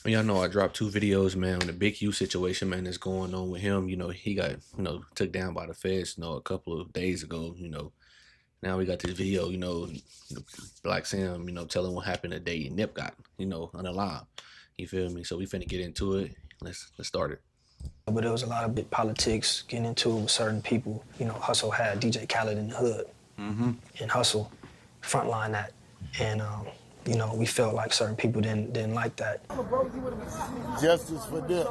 Y'all know I dropped 2 videos, man, on the Big U situation, man, that's going on with him. He got, took down by the feds, a couple of days ago, Now we got this video, Black Sam, telling what happened the day Nip got, unalive. You feel me? So we finna get into it. Let's start it. But there was a lot of big politics getting into it with certain people. Hussle had DJ Khaled in the hood. And Hussle frontline that. And we felt like certain people didn't like that. Justice for Nip.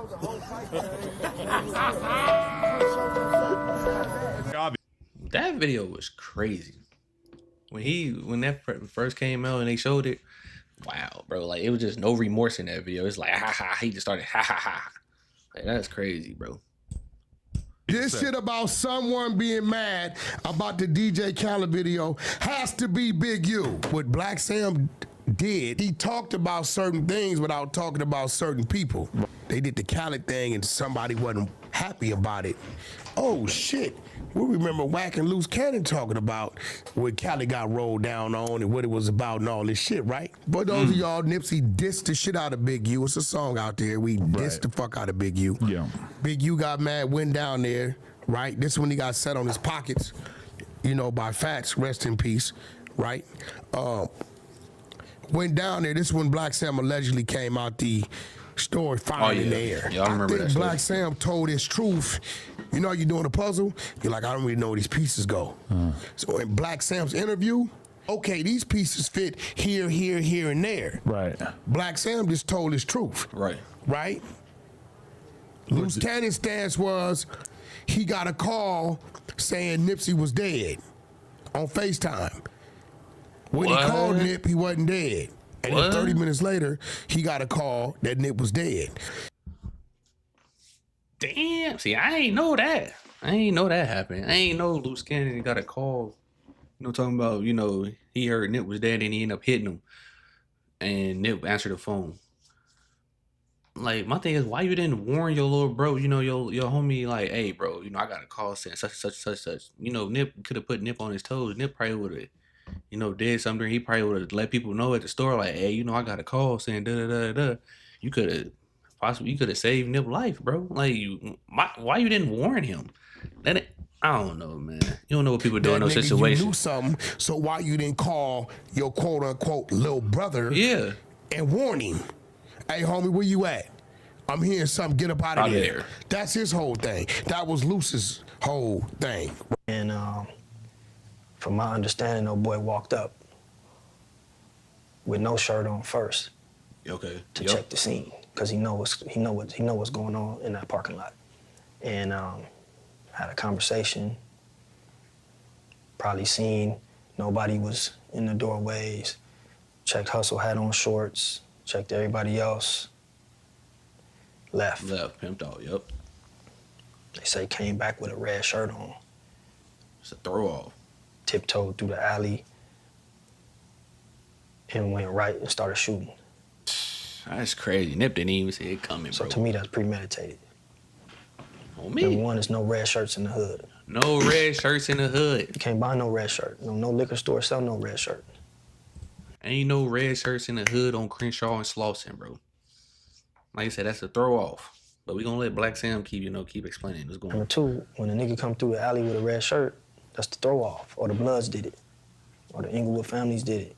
That video was crazy. When that first came out and they showed it, wow, bro. Like, it was just no remorse in that video. It's like, ha ha, he just started, ha ha ha. Like, that's crazy, bro. This shit about someone being mad about the DJ Khaled video has to be Big U. What Black Sam did, he talked about certain things without talking about certain people. They did the Khaled thing and somebody wasn't happy about it. Oh shit. We remember Whack and Loose Cannon talking about what Khaled got rolled down on and what it was about and all this shit, right? But those of y'all, Nipsey dissed the shit out of Big U. It's a song out there. We dissed the fuck out of Big U. Yeah. Big U got mad, went down there, right? This is when he got set on his pockets, by Fats, rest in peace, right? Went down there. This is when Black Sam allegedly came out the store firing in the air. Yeah, I remember that. Black Sam told his truth. You're doing a puzzle? You're like, I don't really know where these pieces go. So in Black Sam's interview, okay, these pieces fit here, here, here, and there. Right. Black Sam just told his truth. Right. Right? Loose Cannon's stance was he got a call saying Nipsey was dead on FaceTime. When he called Nip, he wasn't dead. And then 30 minutes later, he got a call that Nip was dead. Damn. See, I ain't know that. I ain't know that happened. I ain't know Loose Cannon got a call, talking about, he heard Nip was dead and he ended up hitting him. And Nip answered the phone. Like, my thing is, why you didn't warn your little bro, your homie, like, hey, bro, I got a call saying such. Nip could have put Nip on his toes. Nip probably would have, did something. He probably would have let people know at the store, like, hey, I got a call saying da-da-da-da. You could have saved Nip's life, bro. Like, why you didn't warn him? I don't know, man. You don't know what people do in those situations. You knew something, so why you didn't call your quote-unquote little brother and warn him? Hey, homie, where you at? I'm hearing something, get up out of there. That's his whole thing. That was Luce's whole thing. And from my understanding, old boy walked up with no shirt on first. Okay. To check the scene, because he know what's going on in that parking lot. And had a conversation, probably seen nobody was in the doorways, checked Hussle had on shorts, checked everybody else, left, pimped out, yep. They say came back with a red shirt on. It's a throw off. Tiptoed through the alley and went right and started shooting. That's crazy. Nip didn't even see it coming, so bro. To me, that's premeditated. On me. Number one, there's no red shirts in the hood. No red shirts in the hood. You can't buy no red shirt. No liquor store sell no red shirt. Ain't no red shirts in the hood on Crenshaw and Slauson, bro. Like I said, that's a throw off. But we gonna let Black Sam keep explaining what's going on. Number two, when a nigga come through the alley with a red shirt, that's the throw off. Or the Bloods did it. Or the Inglewood families did it.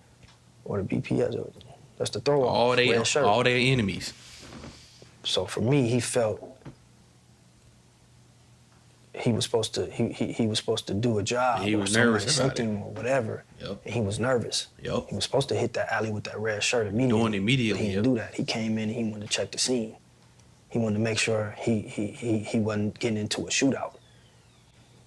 Or the BPS. That's the throw off. All their enemies. So for me, he felt he was supposed to do a job. He was nervous about it. Or whatever. Yep. And he was nervous. Yep. He was supposed to hit that alley with that red shirt immediately. Doing immediately. But he didn't do that. He came in and he wanted to check the scene. He wanted to make sure he wasn't getting into a shootout.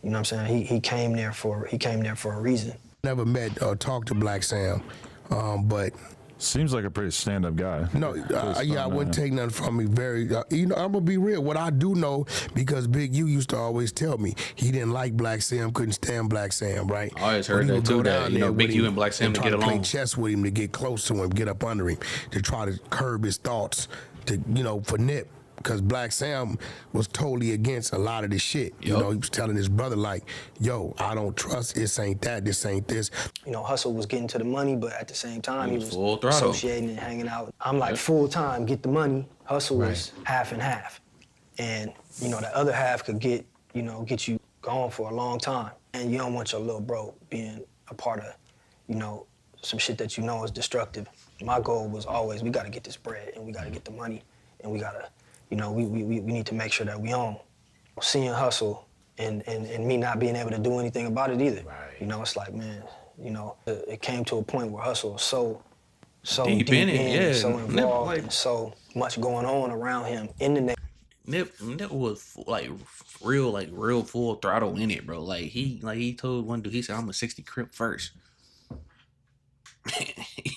You know what I'm saying? He came there for a reason. Never met or talked to Black Sam, but seems like a pretty stand-up guy. No, I wouldn't take nothing from me. I'm gonna be real. What I do know, because Big U used to always tell me he didn't like Black Sam, couldn't stand Black Sam, right? I always heard that too. That Big U and Black Sam to get along. Play chess with him, to get close to him, get up under him, to try to curb his thoughts, to for Nip. Because Black Sam was totally against a lot of this shit. He was telling his brother, like, yo, I don't trust, this ain't that, this ain't this. Hussle was getting to the money, but at the same time, he was full throttle, associating and hanging out. I'm like, full time, get the money, Hustle was half and half. And, you know, the other half could get you going for a long time. And you don't want your little bro being a part of, you know, some shit that you know is destructive. My goal was always, we gotta get this bread and we gotta get the money and we gotta, you know, we need to make sure that we own. Seeing Hustle and me not being able to do anything about it either. Right. You know, it's like, man, you know, it came to a point where Hustle was so deep in it, so involved, and so much going on around him in the name. Nip was real full throttle in it, bro. Like he told one dude, he said, "I'm a 60 Crip first."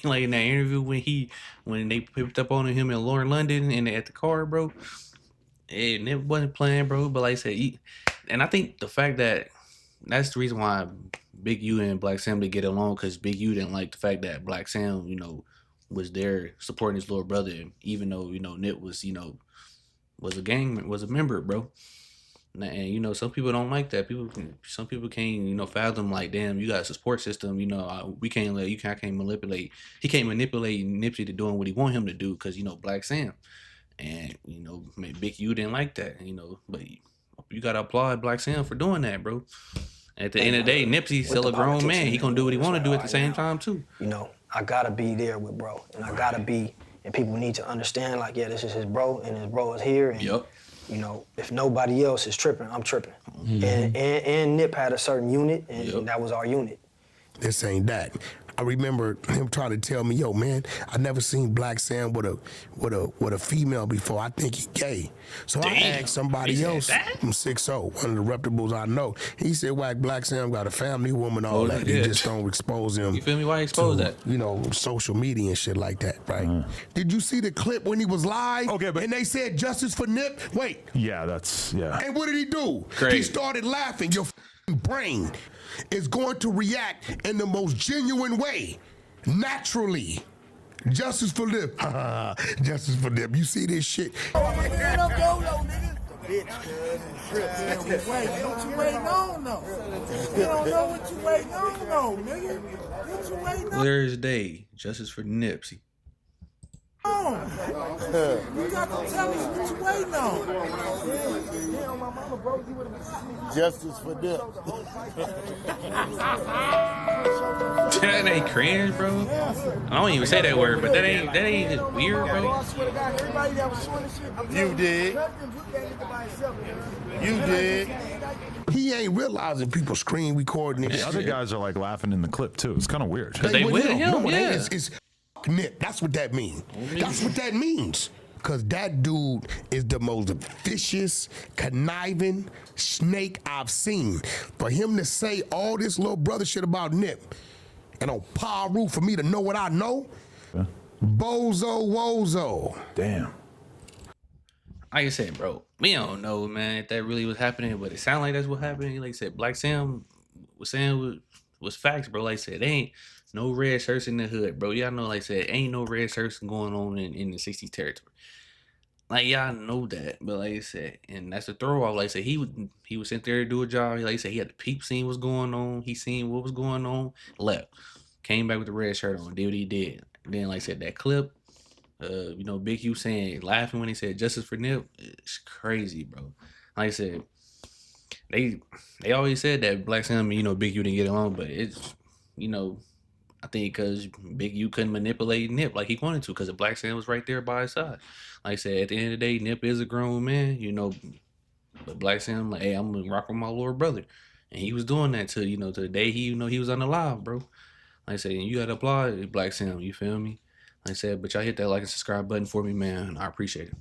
Like in that interview when they picked up on him in Lauren London and at the car, bro. And Nip wasn't playing, bro. But like I said, and I think the fact that's the reason why Big U and Black Sam didn't get along, because Big U didn't like the fact that Black Sam, you know, was there supporting his little brother, even though, you know, Nip was, you know, was a member, bro. And you know, some people don't like that. Some people can't, you know, fathom like, damn, you got a support system. You know, we can't let I can't manipulate. He can't manipulate Nipsey to doing what he want him to do because, you know, Black Sam. And you know, Big U didn't like that. You know, but you gotta applaud Black Sam for doing that, bro. At the end of the day, Nipsey's still a grown man. He gonna do what he want to do at the same time too. You know, I gotta be there with bro, and I gotta be. And people need to understand, like, yeah, this is his bro, and his bro is here. And, you know, if nobody else is tripping, I'm tripping. Mm-hmm. And Nip had a certain unit, and that was our unit. This ain't that. I remember him trying to tell me, yo, man, I never seen Black Sam with a female before. I think he gay. So I asked somebody else from 6'0", one of the reputables I know. He said, whack, Black Sam got a family woman, all that. He just don't expose him. You feel me? Why expose that? You know, social media and shit like that, right? Did you see the clip when he was live? Okay, but... And they said justice for Nip? Wait. Yeah, that's, yeah. And what did he do? Crazy. He started laughing. Your brain is going to react in the most genuine way, naturally. Justice for Nip. Justice for Nip. You see this shit? What you waiting on, though? You don't know what you waiting on, though, nigga. What you waiting on? Clear day. Justice for Nipsey. You got to tell us what you waiting on. Justice for Nip. That ain't cringe, bro. I don't even say that word, but that ain't just weird, bro. You did. You did. He ain't realizing people screen recording and The other guys are like laughing in the clip too. It's kind of weird. They with him, yeah. It's Nip. That's what that means. That's what that means. Because that dude is the most vicious, conniving snake I've seen. For him to say all this little brother shit about Nip, and on Paru for me to know what I know, bozo wozo. Damn. Like I said, bro, we don't know, man, if that really was happening, but it sounded like that's what happened. Like I said, Black Sam was saying was facts, bro. Like I said, they ain't no red shirts in the hood, bro. Y'all know, like I said, ain't no red shirts going on in the 60s territory. Like, y'all know that. But like I said, and that's the throw off. Like I said, he was sent there to do a job. Like I said, he had the peep seen what's going on. He seen what was going on, left. Came back with the red shirt on, did what he did. Then, like I said, that clip, you know, Big U saying, laughing when he said justice for Nip, it's crazy, bro. Like I said, they always said that Black Sam, you know, Big U didn't get along, but it's, you know, I think because Big U couldn't manipulate Nip like he wanted to, because the Black Sam was right there by his side. Like I said, at the end of the day, Nip is a grown man, you know, but Black Sam, like, hey, I'm gonna rock with my little brother. And he was doing that to, you know, to the day he, you know, he was unalive, bro. Like I said, you gotta applaud Black Sam, you feel me? Like I said, but y'all hit that like and subscribe button for me, man. I appreciate it.